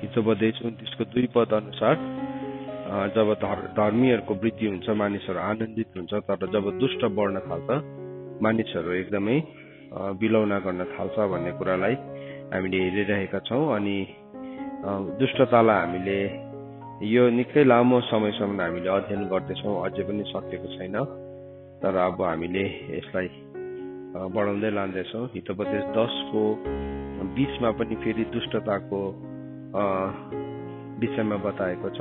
हितोपदेश 29 को 2 पद अनुसार जब धर्मीहरूको वृद्धि हुन्छ मानिसहरू आनन्दित हुन्छ, तर जब दुष्ट बढ्न थाल्छ मानिसहरू एकदमै बिलौना गर्न थाल्छ भन्ने कुरालाई हामीले हेरिरहेका छौँ। अनि दुष्टतालाई हामीले यो निकै लामो समयसम्म हामीले अध्ययन गर्दैछौँ, अझै पनि सकेको छैन, तर अब हामीले यसलाई बढाउँदै लाँदैछौँ। हितोपदेश 10 को 20 मा पनि फेरि दुष्टताको विषयमा बताएको छ।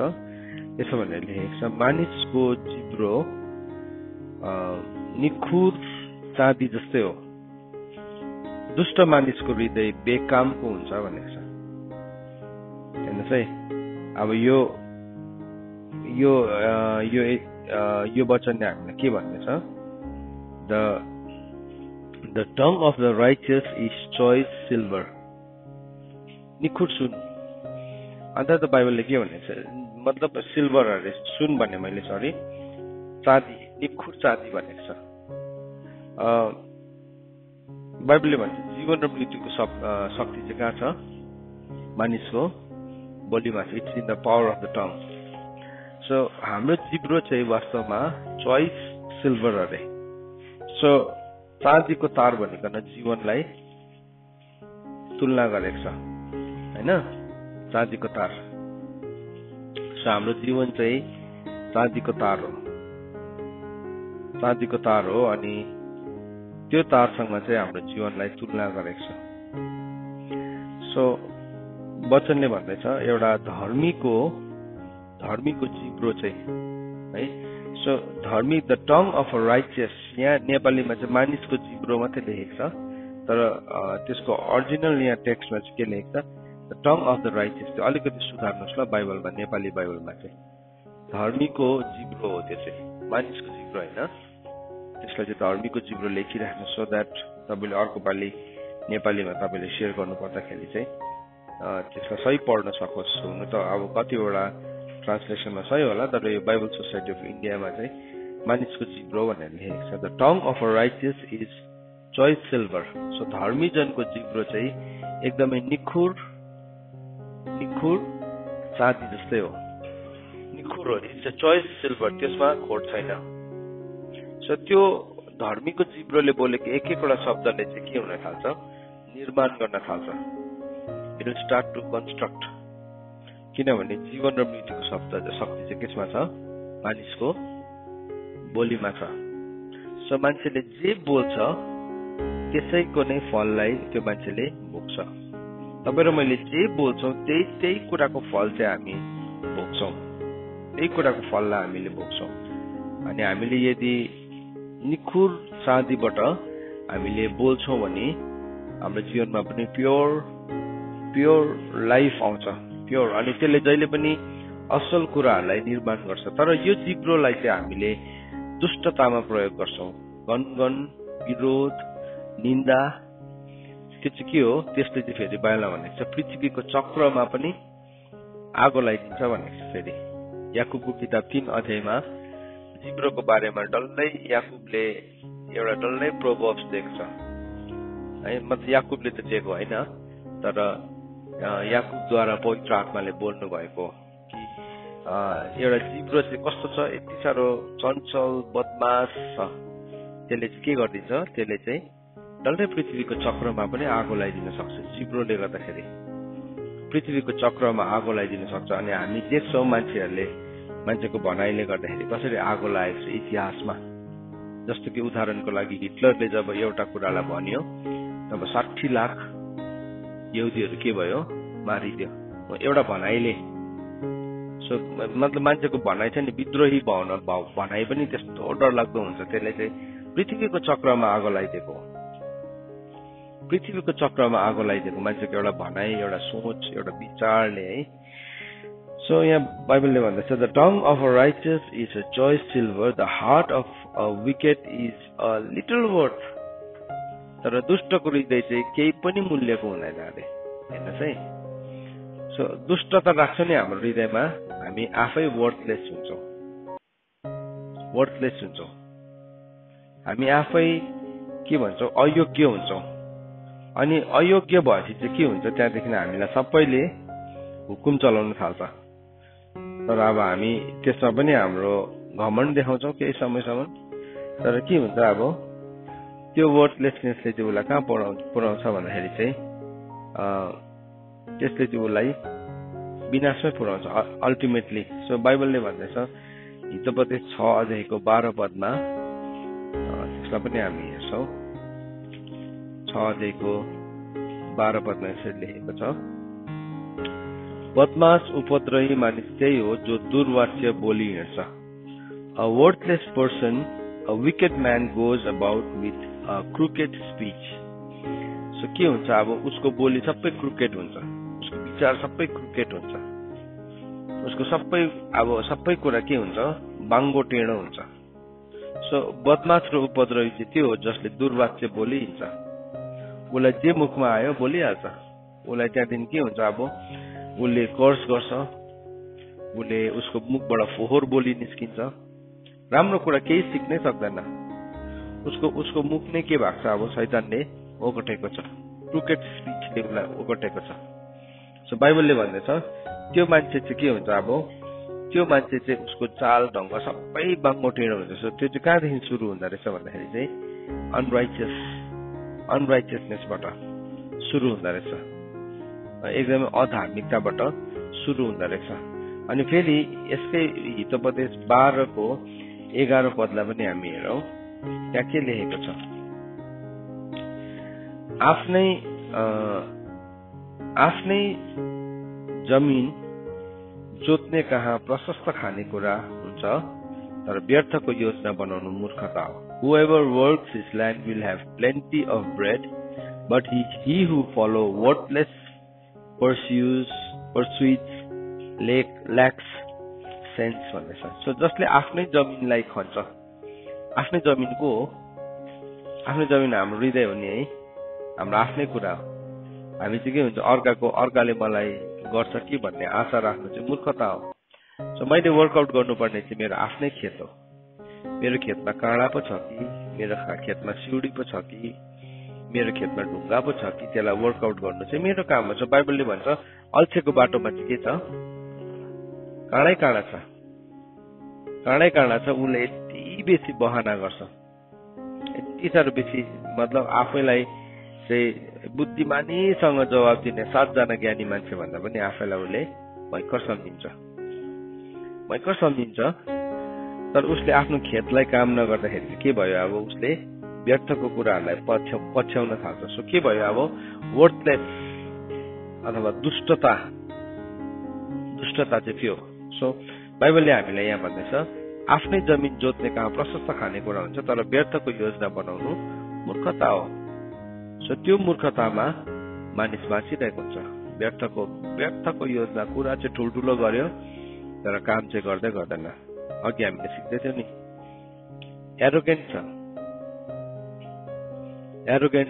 यसो भनेर लेखेको छ, मानिसको जिब्रो निखुर चाँदी जस्तै हो, दुष्ट मानिसको हृदय बेकामको हुन्छ भनेको छ। हेर्नुहोस् है, अब यो वचनले हामीलाई के भन्नेछ? The tongue of the righteous is choice silver. निखुर सुन। अन्त त बाइबलले के भनेछ? मतलब सिल्भर अरे, सुन भने मैले सरी, चाँदी, निखुर चाँदी भनेको छ। बाइबलले भन्छ जीवन र मृत्युको शक्ति चाहिँ कहाँ छ? मानिसको बोलीमा छ। It's in the power of the tongue. So हाम्रो जिब्रो चाहिँ वास्तवमा चोइस सिल्भर अरे। सो चाँदीको तार भनेकन जीवनलाई तुलना गरेको छ, होइन? चाँदीको तार। सो हाम्रो जीवन चाहिँ चाँदीको तार हो, चाँदीको तार हो। अनि त्यो तारसँग चाहिँ हाम्रो जीवनलाई तुलना गरेको छ। सो वचनले भन्दैछ एउटा धर्मीको जिब्रो चाहिँ है। सो धर्मी, the tongue of a righteous, यहाँ नेपालीमा चाहिँ मानिसको जिब्रो मात्रै लेखेको छ, तर त्यसको ओरिजिनल यहाँ टेक्स्टमा चाहिँ के लेखेको छ? The tongue of the righteous. त्यो अलिकति सुधार्नुहोस् ल बाइबलमा, नेपाली बाइबलमा चाहिँ धर्मीको जिब्रो हो, त्यो चाहिँ मानिसको जिब्रो होइन। त्यसलाई चाहिँ धर्मीको जिब्रो लेखिराख्नु, सो द्याट तपाईँले अर्को पालि नेपालीमा तपाईँले सेयर गर्नु पर्दाखेरि चाहिँ त्यसलाई सही पढ्न सकोस्। हुनु त अब कतिवटा ट्रान्सलेसनमा सही होला, तर यो बाइबल सोसाइटी अफ इन्डियामा चाहिँ मानिसको जिब्रो भनेर लेखेको छ। The tongue of a righteous is choice silver. So धर्मी जनको जिब्रो चाहिँ एकदमै निखुर चाँदी जस्तै हो, निखुर हो। इट्स अ चोइस सिल्भर, त्यसमा खोट छैन। सो त्यो धर्मीको जिब्रोले बोलेको एक एकवटा शब्दले चाहिँ के हुन थाल्छ? निर्माण गर्न थाल्छ। It will start to construct. किनभने जीवन र मृत्युको शक्ति चाहिँ केसमा छ? मानिसको बोलीमा छ। सो मान्छेले जे बोल्छ त्यसैको नै फललाई त्यो मान्छेले भोग्छ। तपाईँ र मैले जे बोल्छौँ त्यही कुराको फल चाहिँ हामी भोग्छौँ, त्यही कुराको फललाई हामीले भोग्छौँ। अनि हामीले यदि निखुर चाँदीबाट हामीले बोल्छौँ भने हाम्रो जीवनमा पनि प्योर लाइफ आउँछ, प्योर। अनि त्यसले जहिले पनि असल कुराहरूलाई निर्माण गर्छ। तर यो जिब्रोलाई चाहिँ हामीले दुष्टतामा प्रयोग गर्छौँ, गनगन, विरोध, निन्दा। त्यो चाहिँ के हो? त्यसले चाहिँ फेरि बाइबलमा भनेको छ पृथ्वीको चक्रमा पनि आगो लगाइदिन्छ भनेको छ। फेरि याकुबको किताब 3 अध्यायमा जिब्रोको बारेमा डल्लै याकुबले एउटा डल्लै प्रोभर्ब्स दिएको छ है। मतलब याकुबले त दिएको होइन, तर याकुबद्वारा पवित्र आत्माले बोल्नु भएको कि एउटा जिब्रो चाहिँ कस्तो छ? यति साह्रो चञ्चल, बदमास छ। त्यसले चाहिँ के गरिदिन्छ? त्यसले चाहिँ डल्लै पृथ्वीको चक्रमा पनि आगो लगाइदिन सक्छ। जिब्रोले गर्दाखेरि पृथ्वीको चक्रमा आगो लगाइदिन सक्छ। अनि हामी देख्छौँ मान्छेको भनाइले गर्दाखेरि कसरी आगो लागेको छ इतिहासमा। जस्तो कि उदाहरणको लागि हिटलरले जब एउटा कुरालाई भन्यो तब 60 लाख यहुदीहरू के भयो? मारिदियो, एउटा भनाइले। सो मतलब मान्छेको भनाइ चाहिँ नि विद्रोही भनाइ पनि त्यस्तो डरलाग्दो हुन्छ। त्यसले चाहिँ पृथ्वीको चक्रमा आगो लगाइदिएको, पृथ्वीको चक्रमा आगो लगाइदिएको मान्छेको एउटा भनाइ, एउटा सोच, एउटा विचारले है। सो यहाँ बाइबलले भन्दछ the tongue of a righteous is a choice silver, the heart of a wicket is a little worth. तर दुष्टको हृदय चाहिँ केही पनि मूल्यको हुँदैन अरे। हेर्नुहोस् है, सो दुष्टता राख्छ नि हाम्रो हृदयमा, हामी आफै वर्थलेस हुन्छौँ। हामी आफै के भन्छौँ? अयोग्य हुन्छौँ। अनि अयोग्य भएपछि चाहिँ के हुन्छ? त्यहाँदेखि हामीलाई सबैले हुकुम चलाउन थाल्छ। तर अब हामी त्यसमा पनि हाम्रो घमण्ड देखाउँछौँ केही समयसम्म। तर के हुन्छ अब त्यो वर्डलेसनेसले चाहिँ उसलाई कहाँ पुर्याउँछ भन्दाखेरि चाहिँ त्यसले चाहिँ उसलाई विनाशमै पुर्याउँछ अल्टिमेटली। सो बाइबलले भन्दैछ हितोपदेश 6:12 त्यसलाई पनि हामी हेर्छौँ। 6:12 यसरी लेखेको छ, बदमाश उपद्रवी मानिस त्यही हो जो दुर्वाच्य बोली हिँड्छ। A worthless person, a wicked man goes about with a crooked speech. So के हुन्छ अब उसको बोली सबै क्रुकेट हुन्छ, उसको विचार सबै क्रुकेट हुन्छ, उसको सबै कुरा के हुन्छ बाङ्गो टेढो हुन्छ। सो बदमाश र उपद्रवी चाहिँ त्यो हो जसले दुर्वाच्य बोली हिँड्छ। उसलाई जे मुखमा आयो बोलिहाल्छ। उसलाई त्यहाँदेखि के हुन्छ अब उसले कर्स गर्छ, उसको मुखबाट फोहोर बोली निस्किन्छ, राम्रो कुरा केही सिक्नै सक्दैन। उसको मुख नै के भएको छ अब शैतानले ओगटेको छ, क्रुकेट स्पिचले उसलाई ओगटेको छ। सो बाइबलले भन्दैछ त्यो मान्छे चाहिँ के हुन्छ अब त्यो मान्छे चाहिँ उसको चाल ढङ्ग सबै बाङ्गो टेढो हुन्छ। सो त्यो चाहिँ कहाँदेखि सुरु हुँदो रहेछ भन्दाखेरि चाहिँ अनराइचियसनेसबाट सुरु हुँदो रहेछ, एकदमै अधार्मिकताबाट सुरु हुँदो रहेछ। अनि फेरि यसकै हितोपदेश 12:11 पनि हामी हेरौँ। त्यहाँ के लेखेको छ, आफ्नै जमिन जोत्ने कहाँ प्रशस्त खानेकुरा हुन्छ, तर व्यर्थको योजना बनाउनु मूर्खता हो। Whoever works his land will have plenty of bread, but he who follow worthless pursuits lacks sense भन्दैछ। सो जसले आफ्नै जमिनलाई खन्छ, आफ्नै जमिन को हो? आफ्नै जमिन हाम्रो हृदय हो नि है, हाम्रो आफ्नै कुरा हो। हामी चाहिँ के हुन्छ अर्काले मलाई गर्छ कि भन्ने आशा राख्नु चाहिँ मूर्खता हो। सो मैले वर्कआउट गर्नुपर्ने चाहिँ मेरो आफ्नै खेत हो। मेरो खेतमा काँडा पो छ कि, मेरो खेतमा सिउडी पो छ कि, मेरो खेतमा ढुङ्गा पो छ कि, त्यसलाई वर्कआउट गर्नु चाहिँ मेरो काम हो। बाइबलले भन्छ अल्छेको बाटोमा चाहिँ के छ, काँडै काँडा छ। उसले यति बेसी बहाना गर्छ, यति साह्रो बेसी, मतलब आफैलाई चाहिँ बुद्धिमानीसँग जवाब दिने 7जना ज्ञानी मान्छे भन्दा पनि आफैलाई उसले भयङ्कर सम्झिन्छ। तर उसले आफ्नो खेतलाई काम नगर्दाखेरि चाहिँ के भयो अब उसले व्यर्थको कुराहरूलाई पछ्याउन थाल्छ। सो के भयो अब वर्थलेस अथवा दुष्टता चाहिँ थियो। सो बाइबलले हामीलाई यहाँ भन्दैछ आफ्नै जमिन जोत्ने कहाँ प्रशस्त खानेकुरा हुन्छ, तर व्यर्थको योजना बनाउनु मूर्खता हो। सो त्यो मूर्खतामा मानिस बाँचिरहेको हुन्छ। व्यर्थको योजना कुरा चाहिँ ठुल्ठुलो गर्यो, तर काम चाहिँ गर्दैन। अघि हामीले सिक्दै थियौँ नि, एरोगेन्ट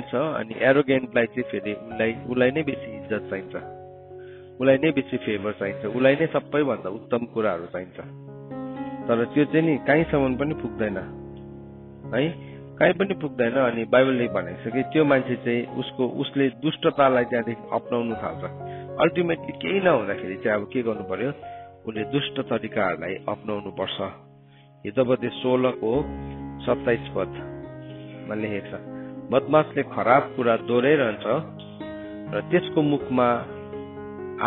छ अनि एरोगेन्टलाई चाहिँ फेरि उसलाई नै बेसी इज्जत चाहिन्छ, उसलाई नै बेसी फेभर चाहिन्छ, उसलाई नै सबैभन्दा उत्तम कुराहरू चाहिन्छ। तर त्यो चाहिँ नि कहीँसम्म पनि पुग्दैन है, कहीँ पनि पुग्दैन। अनि बाइबलले भनेको छ कि त्यो मान्छे चाहिँ उसले दुष्टतालाई त्यहाँदेखि अपनाउनु थाल्छ। अल्टिमेटली केही नहुँदाखेरि चाहिँ अब के गर्नु पर्यो, उसले दुष्ट तरिकाहरूलाई अपनाउनु पर्छ। हितोपदेश 16:27 लेखेको छ, बदमाशले खराब कुरा दोहोऱ्याइरहन्छ र त्यसको मुखमा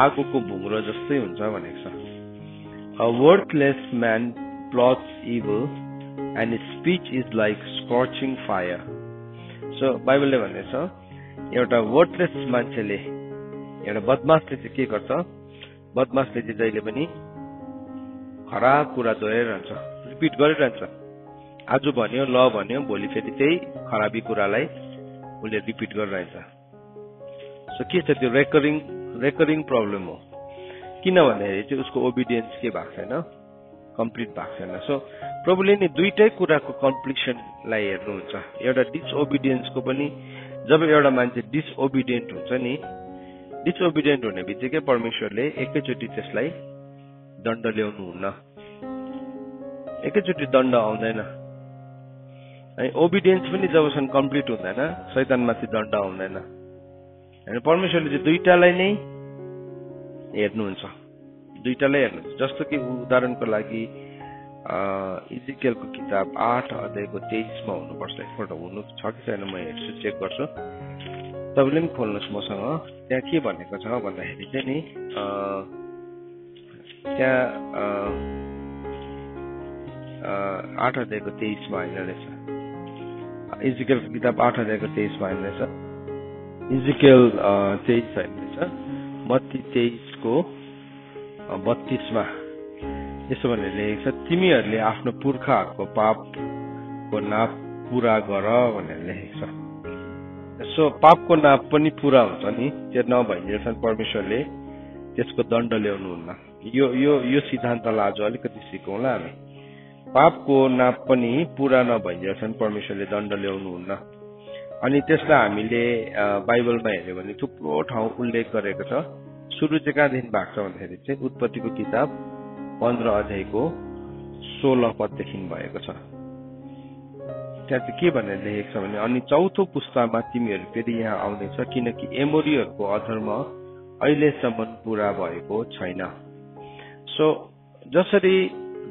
आगोको भुङ्रो जस्तै हुन्छ भनेको छ। A worthless man plots evil and his speech is like scorching fire. So बाइबलले भन्दैछ एउटा वर्टलेस मान्छेले, एउटा बदमाशले चाहिँ के गर्छ, बदमाशले चाहिँ जहिले पनि खराब कुरा दोहोऱ्याइरहन्छ, रिपिट गरिरहन्छ। आज भन्यो ल भन्यो, भोलि फेरि त्यही खराबी कुरालाई उसले रिपिट गरिरहन्छ। सो के छ त्यो रेकरिङ प्रब्लम हो। किन भन्दाखेरि चाहिँ उसको ओबिडियन्स के भएको छैन, कम्प्लिट भएको छैन। सो प्रभुले नि दुईटै कुराको कम्प्लिसनलाई हेर्नुहुन्छ। एउटा डिसओबिडियन्सको पनि, जब एउटा मान्छे डिसओबिडियन्ट हुन्छ नि, डिसओबिडियन्ट हुने बित्तिकै परमेश्वरले एकैचोटि त्यसलाई दण्ड ल्याउनु हुन्न, एकैचोटि दण्ड आउँदैन। ओबिडियन्स पनि जबसम्म कम्प्लिट हुँदैन शैतानमाथि दण्ड आउँदैन। परमेश्वरले चाहिँ दुईटालाई नै हेर्नुहुन्छ, दुईटालाई हेर्नुहुन्छ। जस्तो कि उदाहरणको लागि इजिकेलको किताब 8 अध्यायको 23 मा हुनुपर्छ। एकपल्ट हुनु छ कि छैन म हेर्छु, चेक गर्छु। तपाईँले पनि खोल्नुहोस् मसँग। त्यहाँ के भनेको छ भन्दाखेरि चाहिँ नि त्यहाँ 8 अध्यायको 23 मा होइन रहेछ। इजिकेलको किताब 8 अध्यायको 23 मा होइन रहेछ। इजिकेल 23 होइन रहेछ। मत्ती 23 को 32 मा यसो भनेर लेखेको छ, तिमीहरूले आफ्नो पुर्खाहरूको पापको नाप पूरा गर भनेर लेखेको छ। सो पापको नाप पनि पूरा हुन्छ नि, त्यो नभइन्जेलसम्म परमेश्वरले त्यसको दण्ड ल्याउनुहुन्न। यो सिद्धान्तलाई आज अलिकति सिकौँला हामी। पापको नाप पनि पूरा नभइन्जेलसम्म परमेश्वरले दण्ड ल्याउनुहुन्न। अनि त्यसलाई हामीले बाइबलमा हेर्यो भने थुप्रो ठाउँ उल्लेख गरेको छ। सुरु चाहिँ कहाँदेखि भएको छ भन्दाखेरि चाहिँ उत्पत्तिको किताब 15 अध्यायको 16 पददेखि भएको छ। त्यहाँ चाहिँ के भनेर लेखेको छ भने, अनि चौथो पुस्तामा तिमीहरू फेरि यहाँ आउनेछ, किनकि एमोरीहरूको अधर्म अहिलेसम्म पूरा भएको छैन। सो जसरी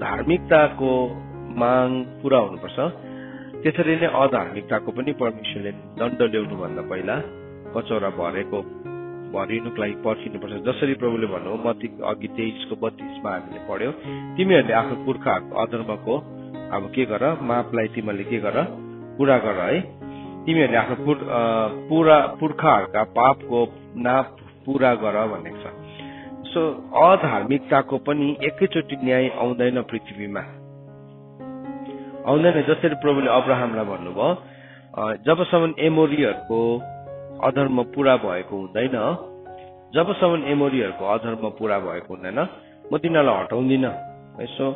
धार्मिकताको माग पूरा हुनुपर्छ, त्यसरी नै अधार्मिकताको पनि परमेश्वरले दण्ड ल्याउनुभन्दा पहिला कचौरा भरिनुको लागि पर्खिनुपर्छ। जसरी प्रभुले भन्नुभयो मत्ती अघि 23 को 32 मा हामीले पढ्यौ, तिमीहरूले आफ्नो पुर्खाहरूको अधर्मको अब के गर, मापलाई तिमीले के गर, पूरा गर है। तिमीहरूले आफ्नो पुर्खाहरूका पापको नाप पूरा गर भनेको छ। सो अधार्मिकताको पनि एकैचोटि न्याय आउँदैन, पृथ्वीमा आउँदैन। जसरी प्रभुले अब्राहमलाई भन्नुभयो, जबसम्म एमोरीहरूको अधर्म पूरा भएको हुँदैन, जबसम्म एमोरीहरूको अधर्म पूरा भएको हुँदैन, म तिनीहरूलाई हटाउँदिन। यसो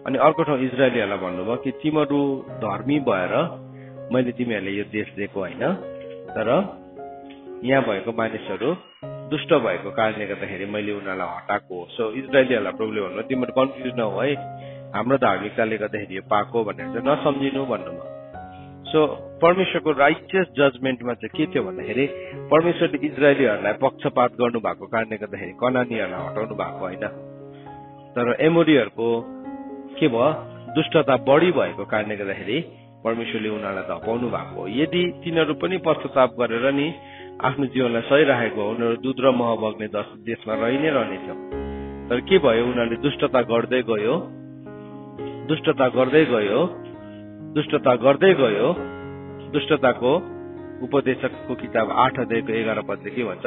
अनि अर्को ठाउँ इजरायलीहरूलाई भन्नुभयो कि तिमीहरू धर्मी भएर मैले तिमीहरूलाई यो देश दिएको होइन, तर यहाँ भएको मानिसहरू दुष्ट भएको कारणले गर्दाखेरि मैले उनीहरूलाई हटाएको हो। सो इजरायलीहरूलाई प्रभुले भन्नुभयो, तिमीहरू कन्फ्युज नहो है, हाम्रो धार्मिकताले गर्दाखेरि यो पाएको भनेर चाहिँ नसम्झिनु भन्नुभयो। सो परमेश्वरको राइचियस जजमेन्टमा चाहिँ के थियो भन्दाखेरि, परमेश्वरले इजरायलीहरूलाई पक्षपात गर्नु भएको कारणले गर्दाखेरि कनानीहरूलाई हटाउनु भएको होइन, तर एमोरीहरूको के भयो, दुष्टता बढी भएको कारणले गर्दाखेरि परमेश्वरले उनीहरूलाई धपाउनु भएको हो। यदि तिनीहरू पनि पश्चाताप गरेर नि आफ्नो जीवनलाई सही राखेको हो, उनीहरू दुध र मह बग्ने देशमा रहि नै रहनेछ। तर के भयो, उनीहरूले दुष्टता गर्दै गयो, दुष्टताको उपदेशकको किताब 8 अध्यायको 11 पदले के भन्छ,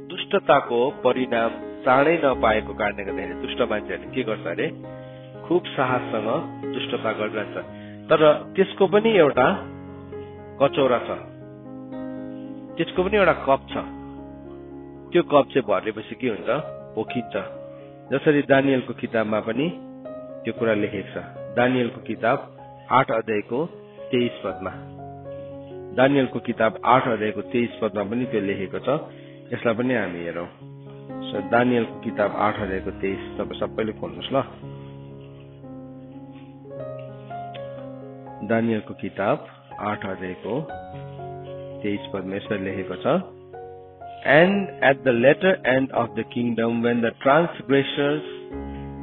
दुष्टताको परिणाम चाँडै नपाएको कारणले गर्दाखेरि दुष्ट मान्छेहरूले के गर्छ अरे, खुब साहससँग दुष्टता गरिरहन्छ। तर त्यसको पनि एउटा कचौरा छ, त्यसको पनि एउटा कप छ। त्यो कप चाहिँ भरेपछि के हुन्छ, पोखिन्छ। जसरी दानियलको किताबमा पनि त्यो कुरा लेखेको छ। दानियलको किताब 8 अध्यायको 23 पदमा, दानियलको किताब 8 अध्यायको 23 पदमा पनि त्यो लेखेको छ। यसलाई पनि हामी हेरौँ। सो दानियलको किताब 8 अध्यायको 23 तपाईँ सबैले खोल्नुहोस् ल। दानियलको किताब 8 अध्यायको 23 पदमा यसरी लेखेको छ, And at the latter end of the kingdom, when the transgressors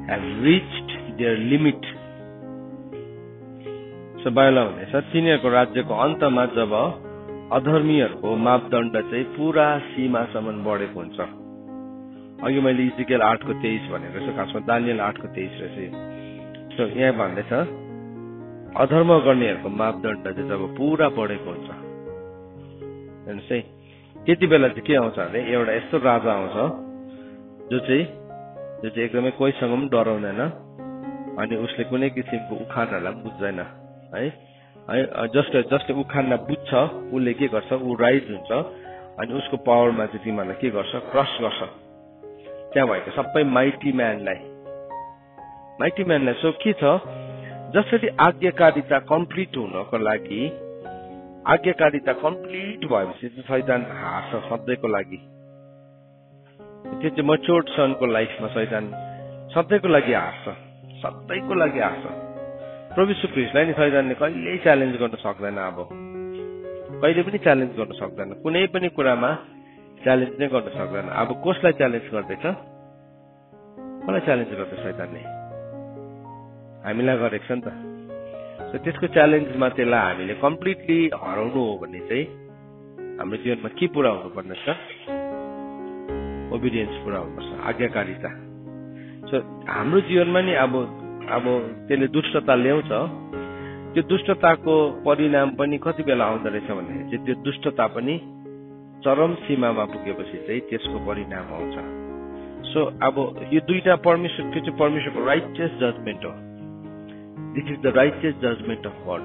have reached their limit. So बाइबलमा हुनेछ, तिनीहरूको राज्यको अन्तमा जब अधर्मीहरूको मापदण्ड चाहिँ पूरा सीमासम्म बढेको हुन्छ। अघि मैले इजिकेल 8 को 23 भनेको छु, खासमा दानियल 8 को 23 रहेछ। सो यहाँ भन्दैछ, अधर्म गर्नेहरूको मापदण्ड चाहिँ जब पूरा बढेको हुन्छ, हेर्नुहोस् है, त्यति बेला चाहिँ के आउँछ भने एउटा यस्तो राजा आउँछ जो चाहिँ एकदमै कोहीसँग पनि डराउँदैन, अनि उसले कुनै किसिमको उखानहरूलाई पनि बुझ्दैन है। जसले उखानलाई बुझ्छ उसले के गर्छ, ऊ राइज हुन्छ अनि उसको पावरमा चाहिँ तिमीहरूलाई के गर्छ, क्रस गर्छ त्यहाँ भएको सबै माइटी म्यानलाई। सो के छ, जसरी आज्ञाकारिता कम्प्लिट हुनको लागि, आज्ञाकारिता कम्प्लिट भएपछि शैतान हार्छ सधैँको लागि। त्यो चाहिँ मच्योर्ड सनको लाइफमा शैतान सधैँको लागि हार्छ। प्रभु यीशु ख्रीष्टलाई नि शैतानले कहिल्यै च्यालेन्ज गर्न सक्दैन, अब कहिले पनि च्यालेन्ज गर्न सक्दैन, कुनै पनि कुरामा च्यालेन्ज नै गर्न सक्दैन। अब कसलाई च्यालेन्ज गर्दैछ, मलाई च्यालेन्ज गर्छ शैतानले, हामीलाई गरेको छ नि त। सो त्यसको च्यालेन्जमा त्यसलाई हामीले कम्प्लिटली हराउनु हो भने चाहिँ हाम्रो जीवनमा के पुरा हुनुपर्ने छ? ओबिडियन्स पुरा हुनुपर्छ, आज्ञाकारिता। सो हाम्रो जीवनमा नि अब त्यसले दुष्टता ल्याउँछ, त्यो दुष्टताको परिणाम पनि कति बेला आउँदो रहेछ भन्दाखेरि चाहिँ त्यो दुष्टता पनि चरम सीमामा पुगेपछि चाहिँ त्यसको परिणाम आउँछ। सो अब यो दुईटा परमेश्वरको राइटियस जजमेन्ट हो। This is the righteous judgement of God.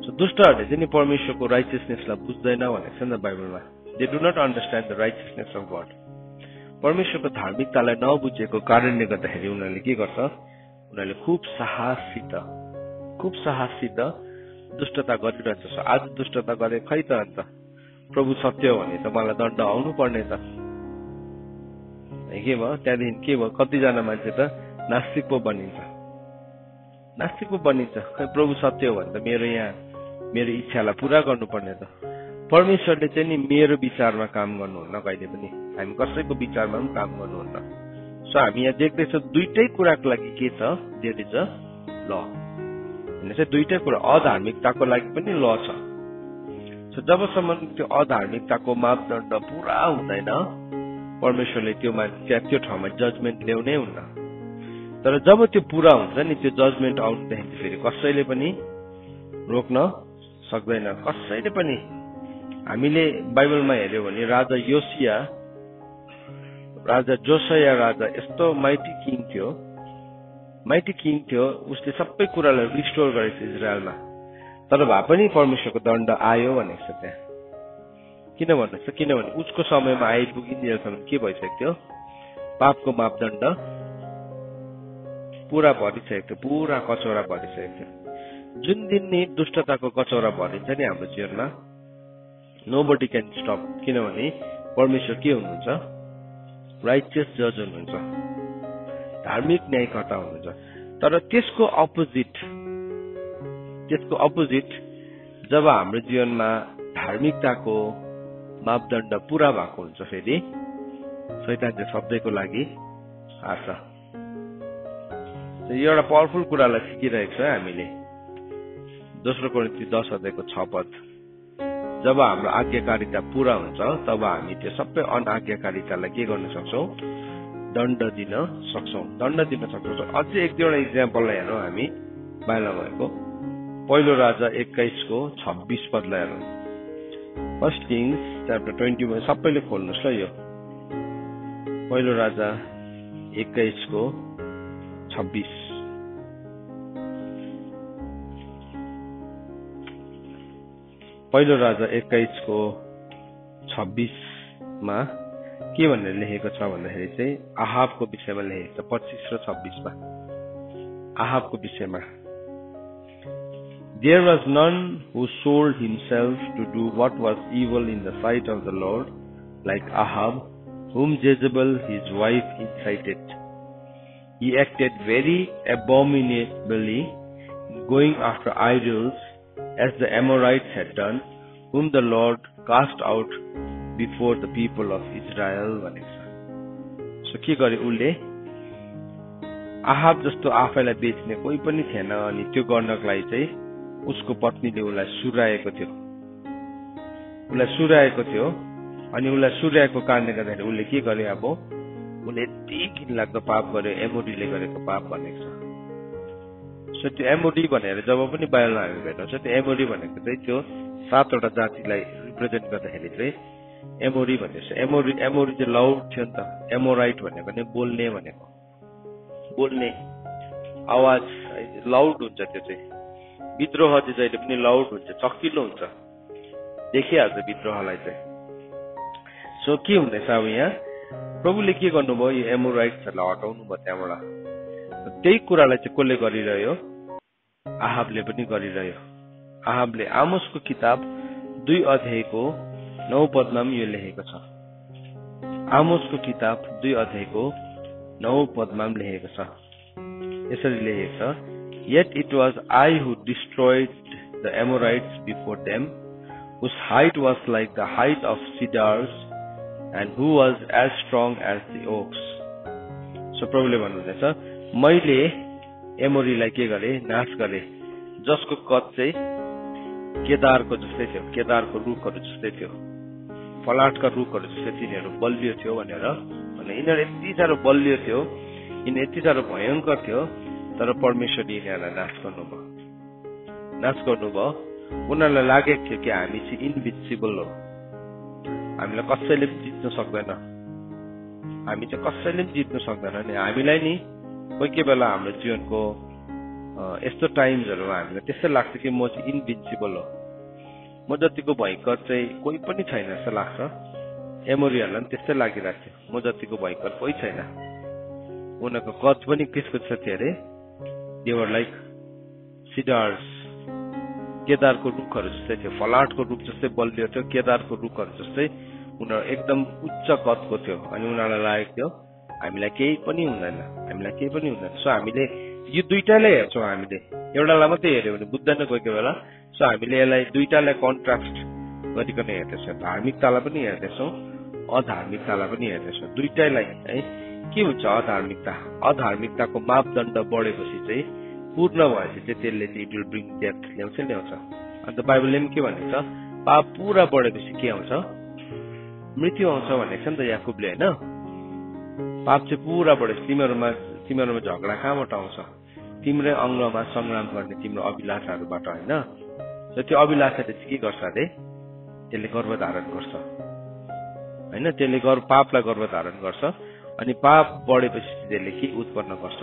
So दुष्टहरूले चाहिँ नि परमेश्वरको राइटियसनेसलाई बुझ्दैन भनेको छ नि त बाइबलमा। They do not understand the righteousness of God. परमेश्वरको धार्मिकतालाई नबुझेको कारणले गर्दाखेरि उनीहरूले के गर्छ? उनीहरूले खुब साहसित दुष्टता गरिरहन्छ। आज दुष्टता गरे खै त अन्त प्रभु सत्य हो भने त मलाई दण्ड आउनु पर्ने त। के भयो? त्यहाँदेखि के भयो? कतिजना मान्छे त नास्तिक पो बनिन्छ। खै प्रभु सत्य हो भने त मेरो इच्छालाई पुरा गर्नुपर्ने त। परमेश्वरले चाहिँ नि मेरो विचारमा काम गर्नुहुन्न, कहिले पनि हामी कसैको विचारमा पनि काम गर्नुहुन्न। सो हामी यहाँ देख्दैछौँ दुईटै कुराको लागि के छ? देयर इज अ ल। चाहिँ दुईटै कुरा, अधार्मिकताको लागि पनि ल छ। सो जबसम्म त्यो अधार्मिकताको मापदण्ड पुरा हुँदैन परमेश्वरले त्यो ठाउँमा जजमेन्ट ल्याउनै हुन्न। तर जब त्यो पुरा हुन्छ नि, त्यो जजमेन्ट आउँदाखेरि फेरि कसैले पनि रोक्न सक्दैन, कसैले पनि। हामीले बाइबलमा हेर्यो भने राजा जोसिया राजा यस्तो माइटी किङ थियो, उसले सबै कुरालाई रिस्टोर गरेको थियो इजरायलमा। तर भए पनि परमेश्वरको दण्ड आयो भनेको छ त्यहाँ। किन भन्नुहोस् त? किनभने उसको समयमा आइपुगिन्जेलसम्म के भइसकेको थियो? पापको मापदण्ड पुरा भरिसकेको थियो, पुरा कचौरा भरिसकेको थियो। जुन दिन नि दुष्टताको कचौरा भरिन्छ नि हाम्रो जीवनमा, नोबडी क्यान स्टप। किनभने परमेश्वर के हुनुहुन्छ? राइटियस जज हुनुहुन्छ, धार्मिक न्यायकर्ता हुनुहुन्छ। तर त्यसको अपोजिट जब हाम्रो जीवनमा धार्मिकताको मापदण्ड पुरा भएको हुन्छ फेरि शैतान चाहिँ सधैँको लागि आछ। यो एउटा पावरफुल कुरालाई सिकिरहेको छ हामीले। 2 कोरिन्थी 10:6 जब हाम्रो आज्ञाकारिता पुरा हुन्छ तब हामी त्यो सबै अनाज्ञाकारितालाई के गर्न सक्छौँ? दण्ड दिन सक्छौँ। अझै एक दुईवटा इक्जाम्पललाई हेरौँ हामी बाहिर भएको। पहिलो राजा 21:26 हेरौँ। फर्स्ट किङ्स च्याप्टर 20 सबैले खोल्नुहोस् ल। यो पहिलो राजा 21:26। पहिलो राजा 21:26 मा के भनेर लेखेको छ भन्दाखेरि चाहिँ आहाबको विषयमा लेखेको छ। 25 र 26 आहाबको विषयमा, There was none who sold himself to do what was evil in the sight of the Lord, like Ahab, whom Jezebel his wife incited. He acted very abominably, going after idols, as the Amorites had done, whom the Lord cast out before the people of Israel. So के गरे उसले? Ahab जस्तो आफैलाई बेच्ने कोही पनि थिएन, अनि त्यो गर्नको लागि चाहिँ उसको पत्नीले उसलाई सुराएको थियो। अनि उसलाई सुराएको कारणले गर्दाखेरि उसले के गरे? अब उसले यति घिनलाग्दो पाप गर्यो, एमोडीले गरेको पाप भनेको छ। सो त्यो एमोडी भनेर जब पनि बाइबलमा हामी भेट्छौँ, त्यो एमोडी भनेको चाहिँ त्यो 7वटा जातिलाई रिप्रेजेन्ट गर्दाखेरि चाहिँ एमोडी भनेको छ। एमोडी चाहिँ लाउड थियो नि त। एमोराइट भनेको नै बोल्ने भनेको, बोल्ने आवाज लाउड हुन्छ। त्यो चाहिँ विद्रोह चाहिँ जहिले पनि लाउड हुन्छ, चकिलो हुन्छ, देखिहाल्छ विद्रोहलाई चाहिँ। सो के हुँदैछ अब यहाँ? प्रभुले के गर्नुभयो? यो एमोराइट्सहरूलाई हटाउनु भयो त्यहाँबाट। त्यही कुरालाई चाहिँ कसले गरिरह्यो? आहाबले पनि गरिरह्यो। आहाबले आमोसको किताब 2:9 पनि यो लेखेको छ। आमोसको किताब 2:9 पनि लेखेको छ। यसरी लेखेको छ, Yet it was I who destroyed the Amorites before them, whose height was like the height of cedars, and who was as strong as the oaks. So प्रभुले भन्नुहुँदैछ मैले एमोरीलाई के गरे नाश गरे जसको कद चाहिँ केदारको जस्तै थियो, केदारको रुखहरू जस्तै थियो, फलाटका रुखहरू जस्तै तिनीहरू बलियो थियो भनेर भने यिनीहरू यति साह्रो बलियो थियो, यिनीहरू यति साह्रो भयङ्कर थियो, तर परमेश्वरले यिनीहरूलाई नाश गर्नुभयो। उनीहरूलाई लागेको थियो कि हामी चाहिँ इन्भिन्सिबल हो, हामीलाई कसैले पनि जित्न सक्दैन, हामी चाहिँ कसैले पनि जित्न सक्दैन नि। हामीलाई नि कोही बेला हाम्रो जीवनको यस्तो टाइम्सहरूमा हामीलाई त्यस्तै लाग्छ कि म चाहिँ इन्भिन्सिबल हो, म जतिको भयङ्कर चाहिँ कोही पनि छैन जस्तो लाग्छ। एमोरीहरूलाई पनि त्यस्तै लागिरहेको थियो, म जतिको भयङ्कर कोही छैन। उनीहरूको कद पनि त्यसको छ थियो अरे, देवर लाइक सिडर्स, केदारको रुखहरू जस्तै थियो, फलाटको रुख जस्तै बलियो थियो, केदारको रुखहरू जस्तै उनीहरू एकदम उच्च कदको थियो। अनि उनीहरूलाई लागेको थियो हामीलाई केही पनि हुँदैन, हामीलाई केही पनि हुँदैन। सो हामीले यो दुईटालाई हेर्छौँ, हामीले एउटालाई मात्रै हेऱ्यो भने बुझ्दैन कोही बेला। सो हामीले यसलाई दुईटालाई कन्ट्रास्ट गरिकन हेर्दैछौँ, धार्मिकतालाई पनि हेर्दैछौँ, अधार्मिकतालाई पनि हेर्दैछौँ, दुईटैलाई है। के हुन्छ अधार्मिकता? अधार्मिकताको मापदण्ड बढेपछि चाहिँ पूर्ण भएपछि चाहिँ त्यसले चाहिँ इट विल ब्रिङ डेथ, ल्याउँछ। अन्त बाइबलले पनि के भनेको छ, पाप पुरा बढेपछि के आउँछ? मृत्यु आउँछ भनेको छ नि त याकुबले, होइन? पाप चाहिँ पुरा बढेपछि तिमीहरूमा झगडा कहाँबाट आउँछ? तिम्रै अङ्गमा संग्राम गर्ने तिम्रो अभिलाषाहरूबाट, होइन? र त्यो अभिलाषाले चाहिँ के गर्छ अरे? त्यसले गर्भधारण गर्छ, होइन? त्यसले पापलाई गर्भधारण गर्छ। अनि पाप बढेपछि त्यसले के उत्पन्न गर्छ?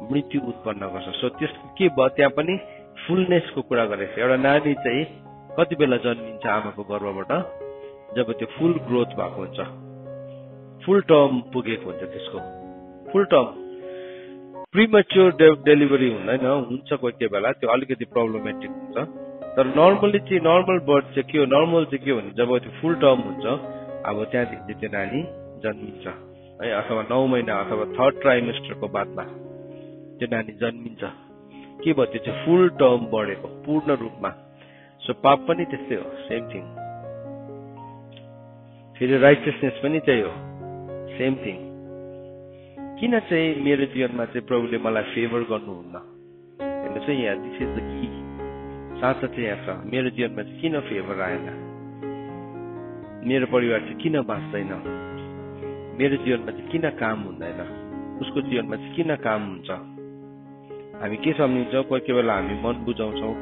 मृत्यु उत्पन्न गर्छ। सो त्यस के भयो? त्यहाँ पनि फुलनेसको कुरा गरेको छ। एउटा नानी चाहिँ कति बेला जन्मिन्छ आमाको गर्भबाट? जब त्यो फुल ग्रोथ भएको हुन्छ, फुल टर्म पुगेको हुन्छ, त्यसको फुल टर्म। प्रिमेच्योर डेलिभरी हुँदैन, हुन्छ कोही बेला, त्यो अलिकति प्रब्लमेटिक हुन्छ। तर नर्मली चाहिँ नर्मल बर्थ चाहिँ के हो? नर्मल चाहिँ के हो भने जब त्यो फुल टर्म हुन्छ, अब त्यहाँदेखि त्यो नानी जन्मिन्छ है, अथवा 9 महिना अथवा 3rd ट्राइमेस्टरको बादमा त्यो नानी जन्मिन्छ। के भयो? त्यो चाहिँ फुल टर्म बढेको पूर्ण रूपमा। सो पाप पनि त्यस्तै हो, सेम थिङ। फेरि राइटियसनेस पनि त्यही हो, सेम थिङ। किन चाहिँ मेरो जीवनमा चाहिँ प्रभुले मलाई फेभर गर्नुहुन्न? हेर्नु चाहिँ यहाँ दिस इज द की। साँचो चाहिँ यहाँ छ, मेरो जीवनमा चाहिँ किन फेभर आएन? मेरो परिवार चाहिँ किन बाँच्दैन? मेरो जीवनमा चाहिँ किन काम हुँदैन? उसको जीवनमा चाहिँ किन काम हुन्छ? हामी के सम्झिन्छौँ? कोही बेला हामी मन बुझाउँछौँ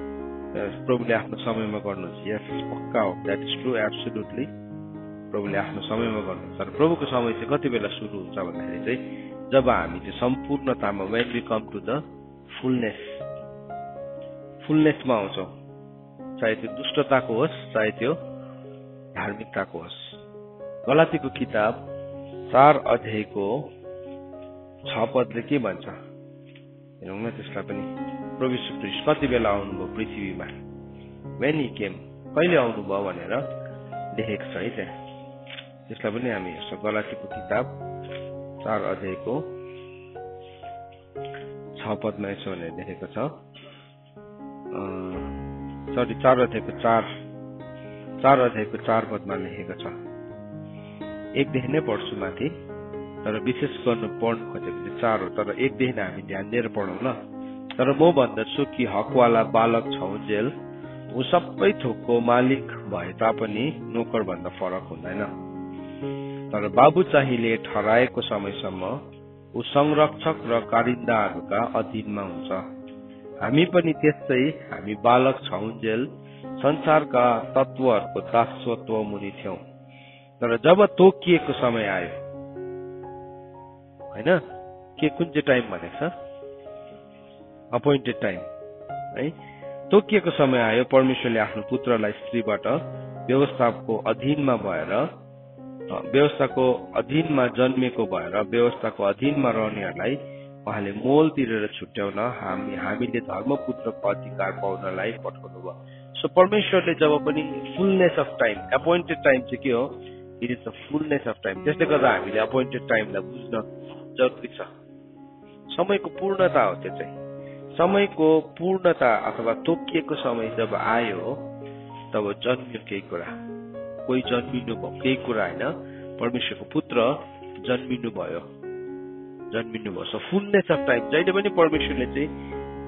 प्रभुले आफ्नो समयमा गर्नुहुन्छ। यस, पक्का हो, द्याट इज ट्रु, एब्सोल्युटली। प्रभुले आफ्नो समयमा गर्नुहुन्छ। तर प्रभुको समय चाहिँ कति बेला सुरु हुन्छ भन्दाखेरि चाहिँ जब हामी चाहिँ सम्पूर्णतामा, when we come to the फुलनेसमा आउँछौँ, चाहे त्यो दुष्टताको होस्, चाहे त्यो धार्मिकताको होस्। गलातीको किताब 4 अध्यायको 6 पदले के भन्छ हेरौँ न त्यसलाई पनि। प्रभु यीशु ख्रीष्ट कति बेला आउनुभयो पृथ्वीमा? वेन ही केम, कहिले आउनुभयो भनेर लेखेको छ है त्यहाँ। त्यसलाई पनि हामी हेर्छौँ। गलातीको किताब 4 अध्यायको 6 पदमा यसो भनेर लेखेको छ। 4 अध्यायको 4 पदमा लेखेको छ। एकदेखि नै पढ्छु माथि, तर विशेष गर्नु पढ्नु खोजेको चाहिँ 4 हो, तर एकदेखि हामी ध्यान दिएर पढौँ ल। तर म भन्दछु कि हकवाला बालक छौन्जेल ऊ सबै थोकको मालिक भए तापनि नोकर भन्दा फरक हुँदैन। तर बाबु चाहिँले ठहराएको समयसम्म ऊ संरक्षक र कारिन्दाहरूका अधीनमा हुन्छ। हामी पनि त्यस्तै, हामी बालक छौन्जेल संसारका तत्त्वहरूको दासत्व मुनि थियौं। तर जब तोकिएको समय आयो, होइन, के कुन चाहिँ टाइम भनेको छ? अपोइन्टेड टाइम है। तोकिएको समय आयो, परमेश्वरले आफ्नो पुत्रलाई स्त्रीबाट व्यवस्थाको अधीनमा जन्मेको भएर व्यवस्थाको अधीनमा रहनेहरूलाई उहाँले मोल तिरेर छुट्याउन हामीले धर्मपुत्रको अधिकार पाउनलाई पठाउनु भयो। सो परमेश्वरले जब पनि fullness of time, appointed time चाहिँ के हो? It is the fullness of time. त्यसले गर्दा हामीले एपोइन्टेड टाइमलाई बुझ्न जरुरी छ। समयको पूर्णता हो त्यो चाहिँ। समयको पूर्णता अथवा तोकिएको समय जब आयो तब जन्मियो केही कुरा, कोही जन्मिनु भयो, केही कुरा होइन, परमेश्वरको पुत्र जन्मिनु भयो। जन्मिनुभयो। सो फुलनेस अफ टाइम, जहिले पनि परमेश्वरले चाहिँ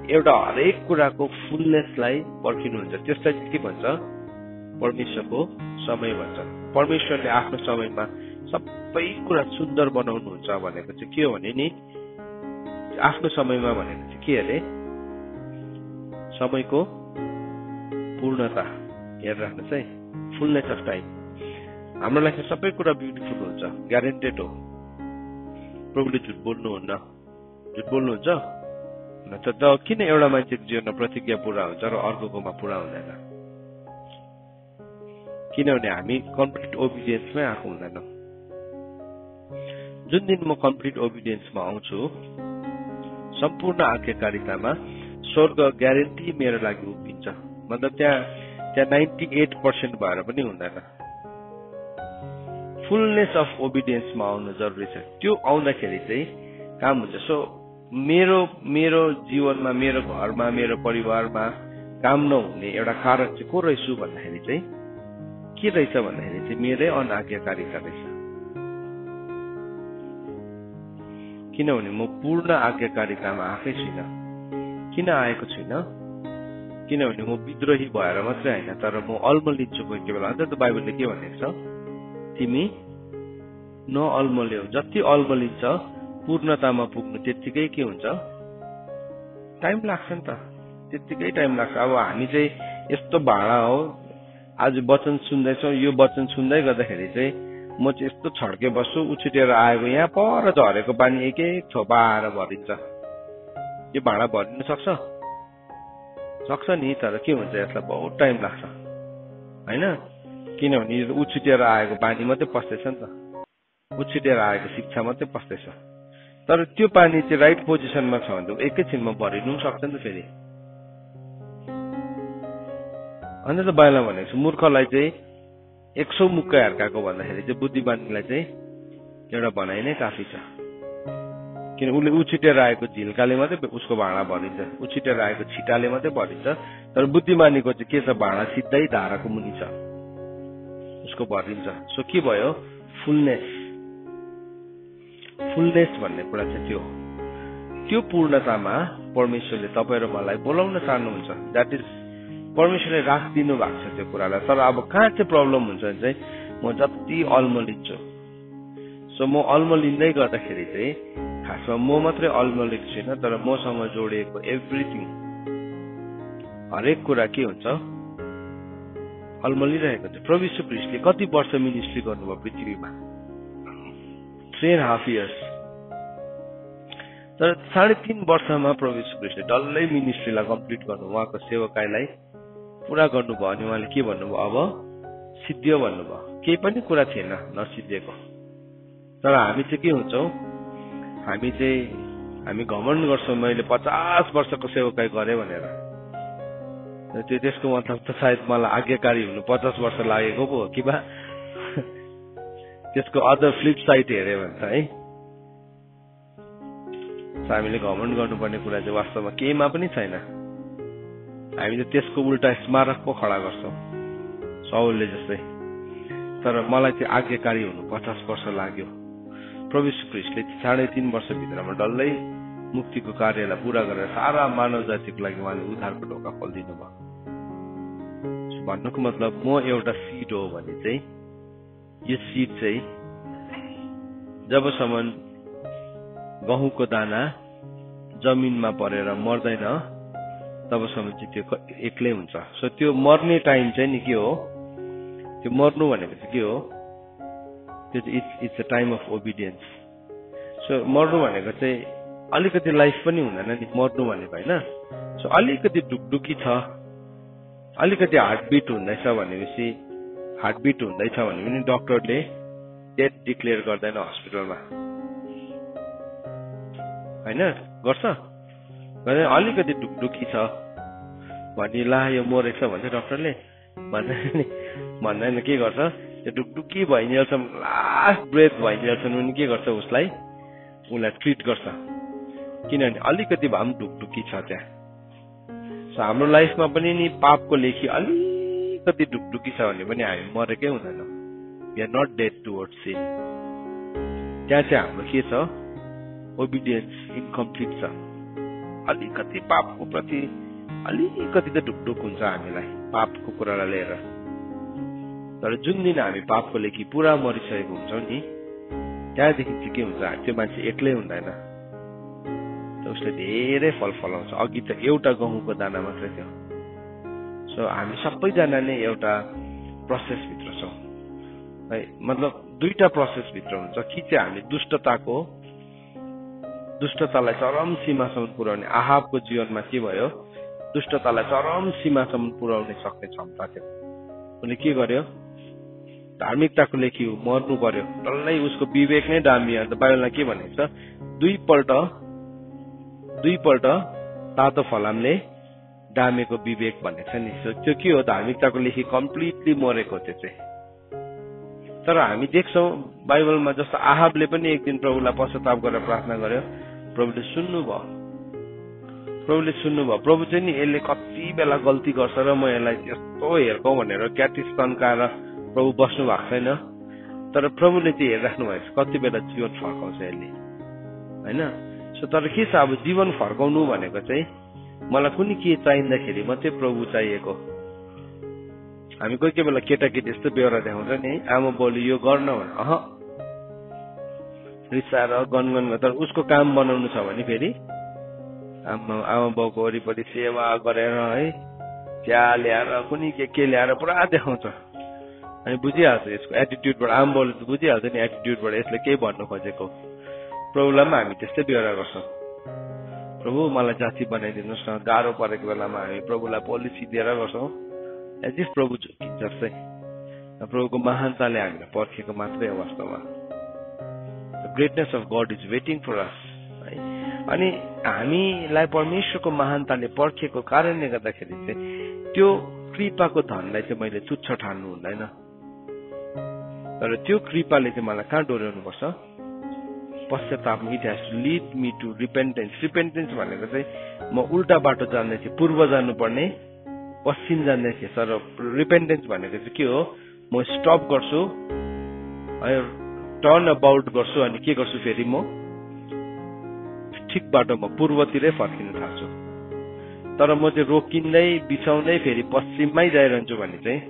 एउटा हरेक कुराको फुलनेसलाई पर्खिनुहुन्छ। त्यसलाई चाहिँ के भन्छ? परमेश्वरको समय भन्छ। परमेश्वरले आफ्नो समयमा सबै कुरा सुन्दर बनाउनुहुन्छ भनेको चाहिँ के हो भने नि, आफ्नो समयमा भनेको चाहिँ के अरे? समयको पूर्णता। हेरेर राख्नुहोस् है, फुलनेस अफ टाइम। हाम्रो लाइफमा सबै कुरा ब्युटिफुल हुन्छ, ग्यारेन्टेड हो। प्रभुले झुट बोल्नुहुन्न। झुट बोल्नुहुन्छ त किन एउटा मान्छेको जीवनमा प्रतिज्ञा पूरा हुन्छ र अर्कोकोमा पूरा हुँदैन? किनभने हामी कम्प्लिट ओबिडियन्समै आएको हुँदैनौँ। जुन दिन म कम्प्लिट ओबिडियन्समा आउँछु, सम्पूर्ण आज्ञाकारितामा, स्वर्ग ग्यारेन्टी मेरो लागि उभिन्छ। मतलब त्यहाँ 98% भएर पनि हुँदैन। फुलनेस अफ ओबिडियन्समा आउनु जरुरी छ। त्यो आउँदाखेरि चाहिँ काम हुन्छ। सो मेरो जीवनमा, मेरो घरमा, मेरो परिवारमा काम नहुने एउटा कारण चाहिँ को रहेछु भन्दाखेरि चाहिँ के रहेछ भन्दाखेरि चाहिँ मेरै अनाज्ञाकारिता रहेछ। किनभने म पूर्ण आज्ञाकारितामा आएकै छुइनँ। किन आएको छुइनँ? किनभने म विद्रोही भएर मात्रै होइन, तर म अल्मलिन्छु कोही बेला। अन्त त बाइबलले के भनेको छ? तिमी नअल्मल्यौ। जति अल्मलिन्छ पूर्णतामा पुग्नु त्यत्तिकै के हुन्छ? टाइम लाग्छ नि त, त्यत्तिकै टाइम लाग्छ। अब हामी चाहिँ यस्तो भाडा हो, आज वचन सुन्दैछौँ, यो वचन सुन्दै गर्दाखेरि चाहिँ म चाहिँ यस्तो छड्के बस्छु, उछिटेर आएको यहाँ पर झरेको पानी एक एक थोपा आएर भरिन्छ। यो भाडा भरिन सक्छ? सक्छ नि, तर के हुन्छ, यसलाई बहुत टाइम लाग्छ होइन? किनभने यो उछिटेर आएको पानी मात्रै पस्दैछ नि त, उछिटेर आएको शिक्षा मात्रै पस्दैछ। तर त्यो पानी चाहिँ राइट पोजिसनमा छ भने एकैछिनमा भरिनु सक्छ नि त फेरि। अन्त त बाइबलमा भनेको छ, मूर्खलाई चाहिँ 100 मुक्का हर्काएको भन्दाखेरि चाहिँ बुद्धिमानीलाई चाहिँ एउटा भनाइ नै काफी छ। किन उसले उछिटेर आएको झिल्काले मात्रै उसको भाँडा भरिन्छ, उछिटेर आएको छिटाले मात्रै भरिन्छ। तर बुद्धिमानीको चाहिँ के छ? भाँडा सिधै धाराको मुनि छ, उसको भरिन्छ। सो के भयो? फुलनेस। फुलनेस भन्ने कुरा चाहिँ त्यो पूर्णतामा परमेश्वरले तपाईँ र मलाई बोलाउन चाहनुहुन्छ। द्याट इज परमेश्वरले राखिदिनु भएको छ त्यो कुरालाई। तर अब कहाँ चाहिँ प्रब्लम हुन्छ भने चाहिँ म जति अल्मलिन्छु, सो म अल्मलिँदै गर्दाखेरि चाहिँ खासमा म मात्रै अल्मलिएको छुइनँ, तर मसँग जोडिएको एभ्रिथिङ, हरेक कुरा के हुन्छ? अल्मलिरहेको हुन्छ। प्रभु यीशु ख्रीष्टले कति वर्ष मिनिस्ट्री गर्नुभयो पृथ्वीमा? 3.5 years। तर 3.5 वर्षमा प्रभु यीशु ख्रीष्टले डल्लै मिनिस्ट्रीलाई कम्प्लिट गर्नु, उहाँको सेवकाईलाई पूरा गर्नुभयो। अनि उहाँले के भन्नुभयो? अब सिद्धियो भन्नुभयो। केही पनि कुरा थिएन नसिद्धिएको। तर हामी चाहिँ के हुन्छौँ? हामी घमण्ड गर्छौँ, मैले 50 वर्षको सेवकाई गरेँ भनेर। त्यसको मतलब त सायद मलाई आज्ञाकारी हुनु 50 वर्ष लागेको पो हो कि बा? त्यसको अदर फ्लिप साइड हेऱ्यो भने त है, हामीले घमण्ड गर्नुपर्ने कुरा चाहिँ वास्तवमा केहीमा पनि छैन। हामीले त्यसको उल्टा स्मारक पो खडा गर्छौँ साउलले जस्तै। तर मलाई चाहिँ आज्ञाकारी हुनु 50 वर्ष लाग्यो। प्रभु यीशु ख्रीष्टले 3.5 वर्षभित्रमा डल्लै मुक्तिको कार्यलाई पूरा गरेर सारा मानव जातिको लागि उहाँले उद्धारको ढोका खोलिदिनु भयो। भन्नुको मतलब म एउटा सिड हो भने चाहिँ यो सिड चाहिँ जबसम्म गहुँको दाना जमिनमा परेर मर्दैन तबसम्म चाहिँ त्यो एक्लै हुन्छ। सो त्यो मर्ने टाइम चाहिँ नि के हो? त्यो मर्नु भनेको चाहिँ के हो? त्यो चाहिँ it's a time of obedience. So मर्नु भनेको चाहिँ अलिकति लाइफ पनि हुँदैन नि, मर्नु भनेको होइन। सो अलिकति ढुकढुकी छ, अलिकति हार्टबिट हुँदैछ भनेपछि, हार्टबिट हुँदैछ भने पनि डक्टरले डेथ डिक्लेयर गर्दैन हस्पिटलमा, होइन? गर्छ? अलिकति ढुकढुकी छ भने ला यो मरेछ भन्छ डक्टरले, भन्दैन। के गर्छ? त्यो ढुकढुकी भइन्जेलसम्म, लास्ट ब्रेथ भइन्जेलसम्म पनि के गर्छ? उसलाई ट्रिट गर्छ। किनभने अलिकति भए पनि ढुकढुकी छ त्यहाँ। सो हाम्रो लाइफमा पनि नि पापको लेखी अलिकति ढुकढुकी छ भने पनि हामी मरेकै हुँदैनौँ। We are not dead towards sin. त्यहाँ चाहिँ हाम्रो के छ? ओबिडियन्स इन्कम्प्लिट छ। अलिकति पापको प्रति अलिकति त ढुकढुक हुन्छ हामीलाई पापको कुरालाई लिएर। तर जुन दिन हामी पापको लागि पुरा मरिसकेको हुन्छौँ नि, त्यहाँदेखि चाहिँ के हुन्छ, त्यो मान्छे एक्लै हुँदैन, उसले धेरै फल फलाउँछ। अघि त एउटा गहुँको दाना मात्रै थियो। सो हामी सबैजना नै एउटा प्रोसेसभित्र छौँ है। मतलब दुईटा प्रोसेसभित्र हुन्छ कि चाहिँ हामी दुष्टतालाई चरम सीमासम्म पुर्याउने। आहाबको जीवनमा के भयो, दुष्टतालाई चरम सीमासम्म पुर्याउने सक्ने क्षमता थियो। उसले के गर्यो, धार्मिकताको लेखी मर्नु पर्यो, डल्लै उसको विवेक नै डामियो। अन्त बाइबलमा के भनेको छ, दुईपल्ट तातो फलामले डामेको विवेक भनेको छ नि। त्यो के हो, धार्मिकताको लेखी कम्प्लिटली मरेको त्यो चाहिँ। तर हामी देख्छौँ बाइबलमा जस्तो आहाबले पनि एक दिन प्रभुलाई पश्चाताप गरेर प्रार्थना गर्यो, प्रभुले सुन्नुभयो। प्रभु चाहिँ नि यसले कति बेला गल्ती गर्छ र म यसलाई यस्तो हेर्कौँ भनेर क्याटिस तन्काएर प्रभु बस्नु भएको छैन। तर प्रभुले चाहिँ हेरिराख्नु भएको छ कति बेला जीवन फर्काउँछ यसले होइन। सो तर के छ, अब जीवन फर्काउनु भनेको चाहिँ मलाई कुनै के चाहिँदाखेरि मात्रै प्रभु चाहिएको। हामी कोही बेला केटाकेटी यस्तो बेहोरा देखाउँछ नि, आमा बाउले यो गर्न भने रिसाएर गनगन, तर उसको काम बनाउनु छ भने फेरि आमा बाउको वरिपरि सेवा गरेर है, चिया ल्याएर कुनै के ल्याएर पुरा देखाउँछ। अनि बुझिहाल्छ यसको एटिट्युडबाट, आमा बाउले त बुझिहाल्छ नि एटिट्युडबाट यसले केही भन्नु खोजेको। प्रभुलाई पनि हामी त्यस्तै बेहोरा गर्छौँ, प्रभु मलाई जाति बनाइदिनुहोस् न। गाह्रो परेको बेलामा हामी प्रभुलाई पोलिसी दिएर गर्छौँ एज इफ प्रभु जस्तै। प्रभुको महानताले हामीलाई पर्खेको मात्रै हो वास्तवमा। Greatness of God is waiting for us है। अनि हामीलाई परमेश्वरको महानताले पर्खेको कारणले गर्दाखेरि चाहिँ त्यो कृपाको धनलाई चाहिँ मैले तुच्छ ठान्नु हुँदैन। तर त्यो कृपाले चाहिँ मलाई कहाँ डोर्याउनु पर्छ, पश्चाताप। It has to lead me to repentance. Repentance भनेको चाहिँ म उल्टा बाटो जान्दै थिएँ, पूर्व जानुपर्ने पश्चिम जान्दै थिएँ। तर रिपेन्टेन्स भनेको चाहिँ के हो, म स्टप गर्छु, टर्न अबाउट गर्छु, अनि के गर्छु फेरि म ठिक बाटोमा पूर्वतिरै फर्किन थाल्छु। तर म चाहिँ रोकिँदै बिछाउँदै फेरि पश्चिममै जाइरहन्छु भने चाहिँ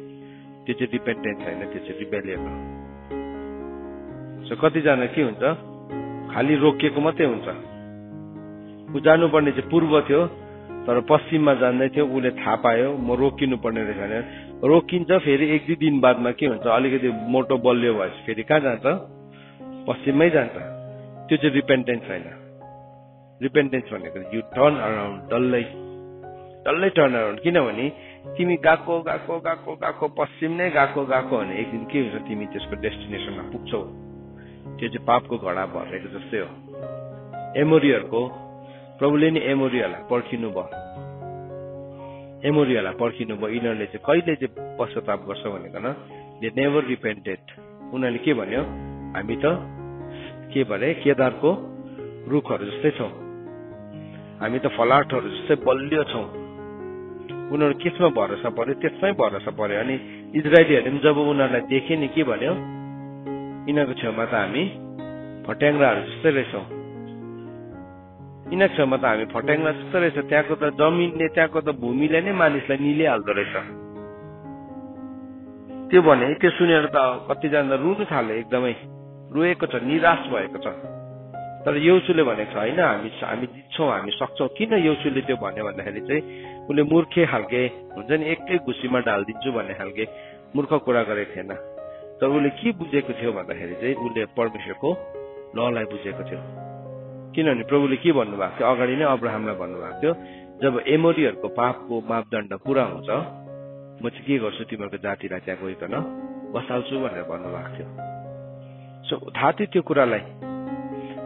त्यो चाहिँ रिपेन्टेन्स होइन, त्यो चाहिँ रिबेलियन हो। सो कतिजना के हुन्छ, खालि रोकिएको मात्रै हुन्छ। ऊ जानुपर्ने चाहिँ पूर्व थियो तर पश्चिममा जान्दै थियो, उसले थाहा पायो म रोकिनु पर्ने रहेछ भने रोकिन्छ। फेरि एक दुई दिन बादमा के हुन्छ, अलिकति मोटो बलियो भएपछि फेरि कहाँ जान्छ, पश्चिममै जान्छ। त्यो चाहिँ रिपेन्टेन्स होइन। रिपेन्टेन्स भनेको यु टर्न अराउन्ड, डल्लै टर्न अराउन्ड। किनभने तिमी गएको पश्चिम नै गएको भने एक दिन के हुन्छ, तिमी त्यसको डेस्टिनेसनमा पुग्छौ। त्यो चाहिँ पापको घडा भरेको जस्तै हो। एमोरीहरूको प्रभुले नि एमोरीहरूलाई पर्खिनु भयो। यिनीहरूले चाहिँ कहिले चाहिँ पश्चाताप गर्छ भनेको न, दे नेभर रिपेन्टेड। उनीहरूले के भन्यो, हामी त के भने केदारको रुखहरू जस्तै छौँ, हामी त फलाटहरू जस्तै बलियो छौँ। उनीहरू केसमा भरोसा पर्यो, त्यसमै भरोसा पर्यो। अनि इजरायलीहरूले पनि जब उनीहरूलाई देखे नि के भन्यो, यिनीहरूको छेउमा त हामी फट्याङ्ग्राहरू जस्तै रहेछौँ। यिनीहरूको छेउमा त हामी फट्याङ्ग्रा जस्तो रहेछ। त्यहाँको त जमिनले, त्यहाँको त भूमिले नै मानिसलाई निलिहाल्दो रहेछ। त्यो भने त्यो सुनेर त कतिजना रुनु थाल्यो, एकदमै रोएको छ, निराश भएको छ। तर यहोशूले भनेको छ होइन, हामी जित्छौँ, हामी सक्छौँ। किन यहोशूले त्यो भन्यो भन्दाखेरि चाहिँ उसले मूर्खे खालके हुन्छ नि, एकै घुसीमा ढालिदिन्छु भन्ने खालके मूर्ख कुरा गरेको थिएन। तर उसले के बुझेको थियो भन्दाखेरि चाहिँ उसले परमेश्वरको ललाई बुझेको थियो। किनभने प्रभुले के भन्नुभएको थियो, अगाडि नै अब्राहमलाई भन्नुभएको थियो, जब एमोरीहरूको पापको मापदण्ड पुरा हुन्छ म चाहिँ के गर्छु, तिमीहरूको जातिलाई त्यहाँ गइकन बसाल्छु भनेर भन्नुभएको थियो। सो थाहा थियो त्यो कुरालाई।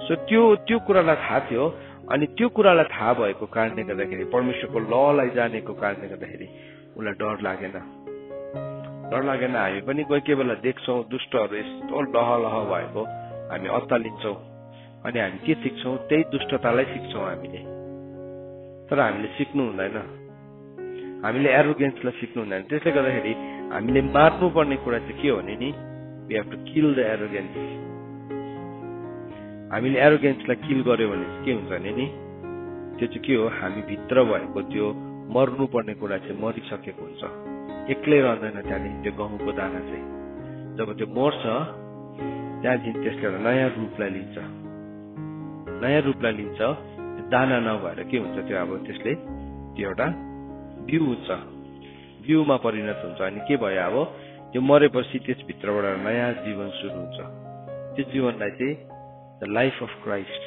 सो त्यो कुरालाई थाहा थियो। अनि त्यो कुरालाई थाहा भएको कारणले गर्दाखेरि, परमेश्वरको ललाई जानेको कारणले गर्दाखेरि उसलाई डर लागेन। हामी पनि कोही बेला देख्छौँ दुष्टहरू यस्तो लह भएको, हामी अत्तालिन्छौँ। अनि हामी के सिक्छौँ, त्यही दुष्टतालाई सिक्छौँ हामीले। तर हामीले सिक्नु हुँदैन, हामीले एरोगेन्सलाई सिक्नु हुँदैन। त्यसले गर्दाखेरि हामीले मार्नुपर्ने कुरा चाहिँ के हो भने नि, we have to kill the arrogance. हामीले एरोगेन्सलाई किल गर्यो भने के हुन्छ नि त्यो चाहिँ के हो, हामी भित्र भएको त्यो मर्नु पर्ने कुरा चाहिँ मरिसकेको हुन्छ, एक्लै रहँदैन। त्यहाँदेखि त्यो गहुँको दाना चाहिँ जब त्यो मर्छ त्यहाँदेखि त्यसले एउटा नयाँ रूपलाई लिन्छ, नयाँ रूपलाई लिन्छ। दाना नभएर के हुन्छ त्यो, अब त्यसले त्यो एउटा बिउ हुन्छ, बिउमा परिणत हुन्छ। अनि के भयो, अब त्यो मरेपछि त्यसभित्रबाट नयाँ जीवन सुरु हुन्छ। त्यो जीवनलाई चाहिँ द लाइफ अफ क्राइस्ट,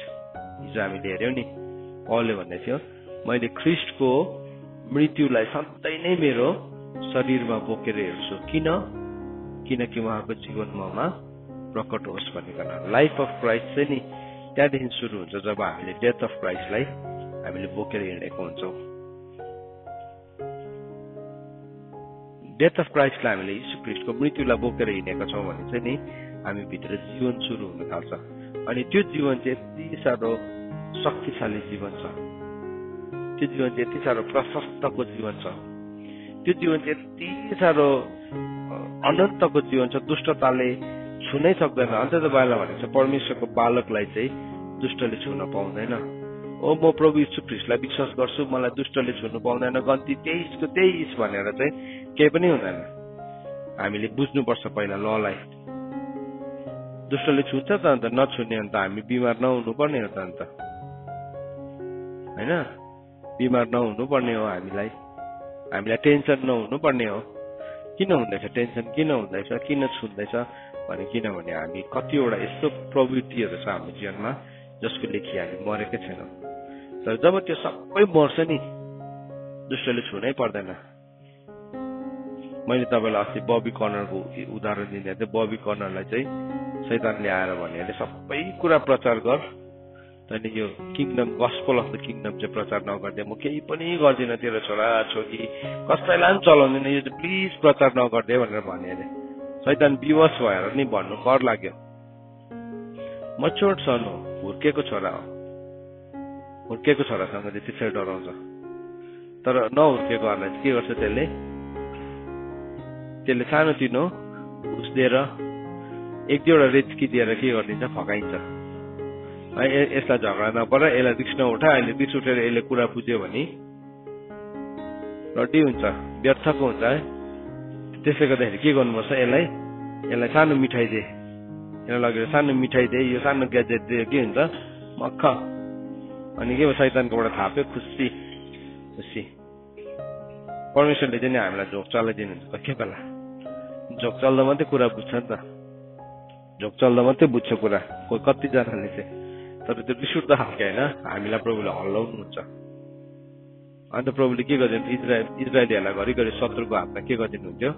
हिजो हामीले हेऱ्यौँ नि, पौलले भन्दै थियो मैले ख्रिस्टको मृत्युलाई सधैँ नै मेरो शरीरमा बोकेर हेर्छु। किनकि उहाँको जीवन ममा प्रकट होस् भनिकन। लाइफ अफ क्राइस्ट चाहिँ नि त्यहाँदेखि सुरु हुन्छ जब हामीले डेथ अफ क्राइस्टलाई हामीले बोकेर हिँडेको हुन्छौँ। डेथ अफ क्राइस्टलाई हामीले यीशु ख्रिस्टको मृत्युलाई बोकेर हिँडेका छौँ भने चाहिँ नि हामी भित्र जीवन सुरु हुन थाल्छ। अनि त्यो जीवन चाहिँ यति साह्रो शक्तिशाली जीवन छ, त्यो जीवन चाहिँ यति साह्रो प्रशस्तको जीवन छ, त्यो जीवन चाहिँ यति साह्रो अनन्तको जीवन छ, दुष्टताले छुनै सक्दैन। अन्त बाइबलमा भनेको छ परमेश्वरको बालकलाई चाहिँ दुष्टले छुन पाउँदैन। ओ म प्रभु यीशु ख्रिस्टलाई विश्वास गर्छु, मलाई दुष्टले छुनु पाउँदैन, गन्ती 23 भनेर चाहिँ केही पनि हुँदैन। हामीले बुझ्नुपर्छ पहिला ललाई। दुष्टले छुन्छ त अन्त नछुने, अन्त हामी बिमार नहुनु पर्ने हो त, अन्त होइन, बिमार नहुनु पर्ने हो, हामीलाई टेन्सन नहुनु पर्ने हो। किन हुँदैछ टेन्सन, किन हुँदैछ, किन छुँदैछ भने किनभने हामी कतिवटा यस्तो प्रवृत्तिहरू छ हाम्रो जीवनमा जसको लेखी हामी मरेकै छैनौँ। तर जब त्यो सबै मर्छ नि दुष्टले छुनै पर्दैन। मैले तपाईँलाई अस्ति बबी कर्नरको उदाहरण दिँदै थिएँ। बबी कर्नरलाई चाहिँ शैतानले आएर भने सबै कुरा प्रचार गर, तैँले यो kingdom gospel of the kingdom चाहिँ प्रचार नगर्दे, म केही पनि गर्दिनँ, तेरो छोरा छोरी कसैलाई पनि चलाउँदैन, यो चाहिँ प्लिज प्रचार नगर्दे भनेर भने अरे। शैतान विवश भएर नि भन्नु कर लाग्यो। मच्योर्ड सन हो, हुर्केको छोरा हो, हुर्केको छोरासँग चाहिँ त्यसरी डराउँछ। तर नहुर्केकोहरूलाई चाहिँ के गर्छ, त्यसले सानोतिनो घुस दिएर एक दुईवटा रेचकी दिएर के गरिदिन्छ, फकाइन्छ। यसलाई झगडा नपर, यसलाई रिक्स नउठा, अहिले रिक्स उठेर यसले कुरा बुझ्यो भने रड्डी हुन्छ, व्यर्थको हुन्छ है। त्यसले गर्दाखेरि के गर्नुपर्छ, यसलाई सानो मिठाई दे, यसलाई लगेर सानो मिठाई दे, यो सानो ग्याजेट दे, के हुन्छ मक्ख। अनि के भयो, शैतानकोबाट थाप्यो, खुसी। परमेश्वरले चाहिँ हामीलाई झोक चलाइदिनुहुन्छ के बेला, झोक चल्दा मात्रै कुरा बुझ्छ नि त, झोक चल्दा मात्रै बुझ्छ कुरा कोही कतिजनाले चाहिँ। तर त्यो रिस उठ्दा खालको होइन, हामीलाई प्रभुले हल्लाउनुहुन्छ। अन्त प्रभुले के गरिदिनु, इजरायलीहरूलाई घरिघरि शत्रुको हातमा के गरिदिनुहुन्थ्यो,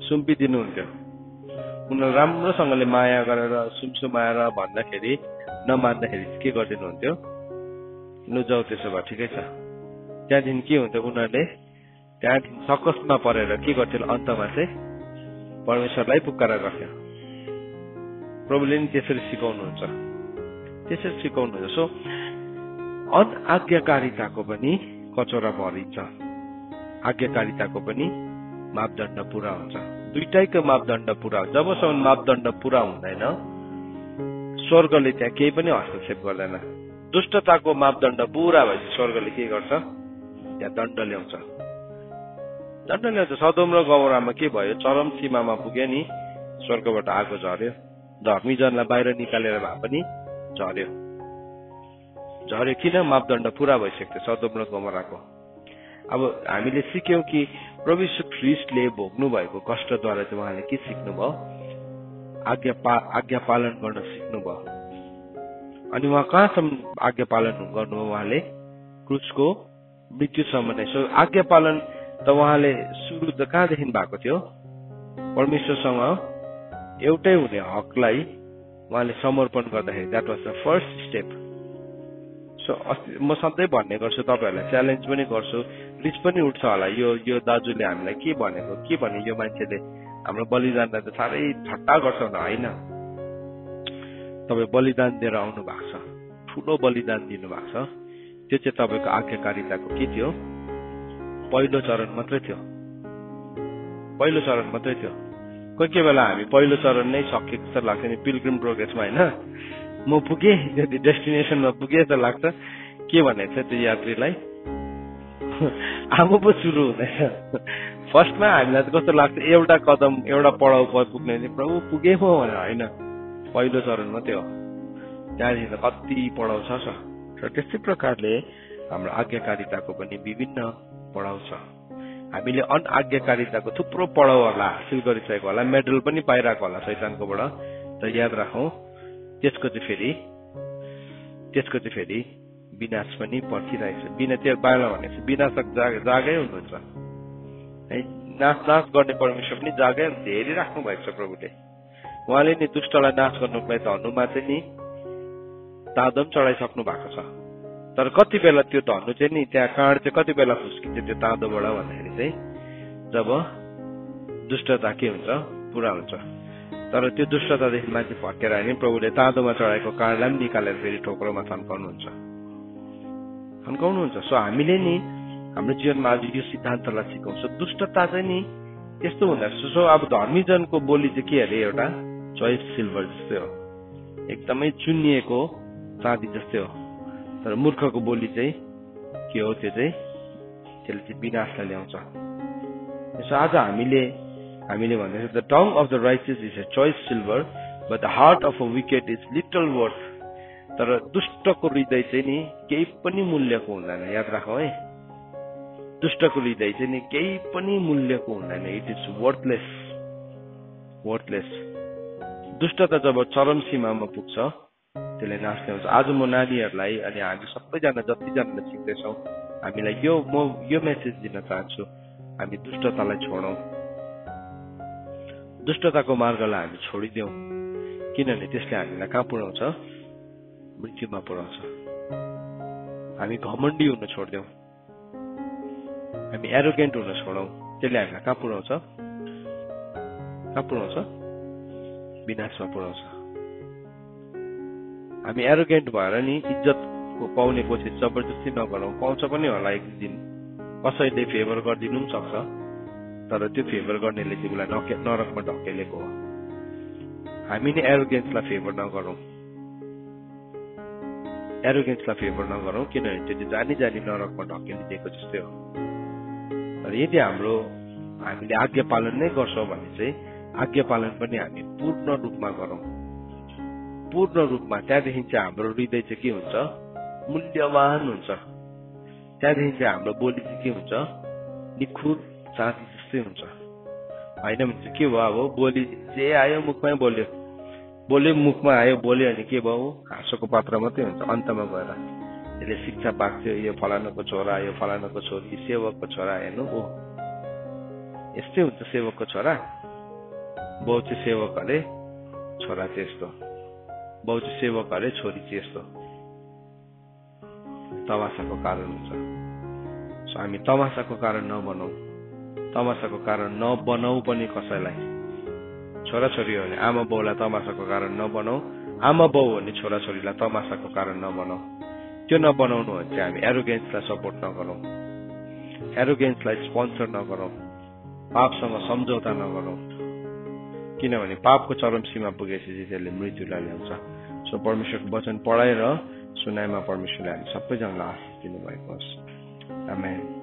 सुम्पिदिनुहुन्थ्यो। उनीहरू राम्रोसँगले माया गरेर सुमसुमाएर भन्दाखेरि नमान्दाखेरि के गरिदिनुहुन्थ्यो, लु जाऊ त्यसो भए ठिकै छ। त्यहाँदेखि के हुन्थ्यो, उनीहरूले त्यहाँदेखि सकसमा परेर के गर्थ्यो, अन्तमा चाहिँ परमेश्वरलाई पुकारा गर्थ्यो। प्रभुले नि त्यसरी सिकाउनुहुन्छ। सो अनआज्ञाकारिताको पनि कचौरा भरिन्छ, आज्ञाकारिताको पनि मापदण्ड पुरा हुन्छ। दुईटैको मापदण्ड पुरा हुन्छ। जबसम्म मापदण्ड पुरा हुँदैन स्वर्गले त्यहाँ केही पनि हस्तक्षेप गर्दैन। दुष्टताको मापदण्ड पुरा भएपछि स्वर्गले के गर्छ, त्यहाँ दण्ड ल्याउँछ। सदोम र गमोरामा के भयो, चरम सीमामा पुग्यो नि, स्वर्गबाट आगो झर्यो, धर्मी जनलाई बाहिर निकालेर भए पनि झर्यो। किन, मापदण्ड पुरा भइसक्यो सदोम र गमोराको। अब हामीले सिक्यौं कि प्रभु यीशु ख्रीष्टले भोग्नु भएको कष्टद्वारा चाहिँ उहाँले के सिक्नुभयो, आज्ञा पालन गर्न सिक्नुभयो। अनि उहाँ कहाँसम्म आज्ञा पालन गर्नुभयो, उहाँले क्रुसको मृत्युसम्म नै। सो आज्ञा पालन त उहाँले सुरु त कहाँदेखि भएको थियो, परमेश्वरसँग एउटै हुने हकलाई उहाँले समर्पण गर्दाखेरि, that was the first step. So म सधैँ भन्ने गर्छु, तपाईँहरूलाई च्यालेन्ज पनि गर्छु, रिस पनि उठ्छ होला, यो दाजुले हामीलाई के भनेको, के भने यो मान्छेले हाम्रो बलिदानलाई त साह्रै ठट्टा गर्छ होइन। तपाईँ बलिदान दिएर आउनु भएको छ, ठुलो बलिदान दिनु भएको छ, त्यो चाहिँ तपाईँको आज्ञाकारिताको के थियो, पहिलो चरण मात्रै थियो। कोही बेला हामी पहिलो चरण नै सकेको जस्तो लाग्छ नि, पिलग्रिम प्रोग्रेसमा होइन, म पुगे यदि डेस्टिनेसनमा पुगे त लाग्छ के भनेको छ त्यो यात्रीलाई आमा पो सुरु हुँदैछ फर्स्टमा हामीलाई कस्तो लाग्छ एउटा कदम एउटा पडाउ पुग्ने प्रभु पुगे पो भने होइन पहिलो चरणमा त्यो हो त्यहाँदेखि कति पडाउ छ र त्यस्तै प्रकारले हाम्रो आज्ञाकारिताको पनि विभिन्न पडाउ छ हामीले अनआज्ञाकारिताको थुप्रो पडाउहरूलाई हासिल गरिसकेको होला मेडल पनि पाइरहेको होला शैतानकोबाट तर याद राखौं त्यसको चाहिँ फेरि विनाश पनि पर्खिरहेको छ बिना त्यो बाइबलमा भनेको छ विनाशक जागै हुनुहुन्छ है नाश गर्ने परमेश्वर पनि जागै धेरै राख्नु भएको छ प्रभुले उहाँले नि दुष्टलाई नाश गर्नुको लागि धनुमा चाहिँ नि तादम चढाइसक्नु भएको छ तर कति बेला त्यो धनु चाहिँ नि त्यहाँ काँड चाहिँ कति बेला फुस्किन्छ त्यो तादोबाट भन्दाखेरि चाहिँ जब दुष्टता के हुन्छ पुरा हुन्छ तर त्यो दुष्टतादेखि माथि फर्केर होइन प्रभुले तादोमा चढाएको काँडलाई पनि निकालेर फेरि ठोक्रोमा थन्काउनुहुन्छ सो हामीले नि हाम्रो जीवनमा आज यो सिद्धान्तलाई सिकाउँछ दुष्टता चाहिँ नि यस्तो हुँदो रहेछ सो अब धर्मीजनको बोली चाहिँ के अरे एउटा चोइस सिल्भर जस्तै हो एकदमै चुनिएको चाँदी जस्तै हो तर मूर्खको बोली चाहिँ के हो त्यो चाहिँ त्यसले चाहिँ विनाशलाई ल्याउँछ सो आज हामीले भन्दैछ the tongue of the righteous is a choice silver but the heart of a wicket is little worth तर दुष्टको हृदय चाहिँ नि केही पनि मूल्यको हुँदैन याद राखौँ है दुष्टको हृदय चाहिँ नि केही पनि मूल्यको हुँदैन इट इज वर्थलेस दुष्टता जब चरम सीमामा पुग्छ त्यसले नाश ल्याउँछ आज म नानीहरूलाई अनि हामी सबैजना जतिजनाले सिक्दैछौँ हामीलाई यो मेसेज दिन चाहन्छु हामी दुष्टतालाई छोडौँ दुष्टताको मार्गलाई हामी छोडिदेऊ किनभने त्यसले हामीलाई कहाँ पुर्याउँछ मृत्युमा पुर्याउँछ हामी घमण्डी हुन छोड्देऊ हामी एरोगेन्ट हुन छोडौँ त्यसले हामीलाई कहाँ पुर्याउँछ विनाशमा पुर्याउँछ हामी एरोगेन्ट भएर नि इज्जतको पाउने कोसिस जबरजस्ती नगरौँ पाउँछ पनि होला एक दिन कसैले फेभर गरिदिनु पनि सक्छ तर त्यो फेभर गर्नेले तिमीलाई नरकमा ढकेलेको हो हामी नै एरोगेन्सलाई फेभर नगरौँ किनभने त्यो जानी नरकमा ढकेलिदिएको जस्तै हो तर यदि हामीले आज्ञा पालन नै गर्छौँ भने चाहिँ आज्ञा पालन पनि हामी पूर्ण रूपमा गरौँ त्यहाँदेखि चाहिँ हाम्रो हृदय चाहिँ के हुन्छ मूल्यवान हुन्छ त्यहाँदेखि चाहिँ हाम्रो बोली चाहिँ के हुन्छ निखुर चाँदी जस्तै हुन्छ होइन भने चाहिँ के भयो अब बोली जे आयो मुखमै बोल्यो मुखमा आयो बोल्यो अनि के भयो हाँसोको पात्र मात्रै हुन्छ अन्तमा गएर यसले शिक्षा पाक्थ्यो यो फलानाको छोरा यो फलानाको छोरी सेवकको छोरा हेर्नु ओ यस्तै हुन्छ सेवकको छोरा बाउ चाहिँ सेवक अरे छोरा चाहिँ यस्तो बाउ चाहिँ सेवक अरे छोरी चाहिँ यस्तो तमासाको कारण हुन्छ सो हामी तमासाको कारण नबनाऊ पनि कसैलाई छोराछोरी हो भने आमा बाउलाई तमासाको कारण नबनाऊ आमा बाउ हो भने छोराछोरीलाई तमासाको कारण नबनाऊ त्यो नबनाउनु भने चाहिँ हामी एरोगेन्सलाई सपोर्ट नगरौँ एरोगेन्सलाई स्पोन्सर नगरौँ पापसँग सम्झौता नगरौँ किनभने पापको चरम सीमा पुगेपछि त्यसले मृत्युलाई ल्याउँछ सो परमेश्वरको वचन पढाएर सुनाइमा परमेश्वरले हामी सबैजनालाई आशिष दिनुभएको होस् आमेन।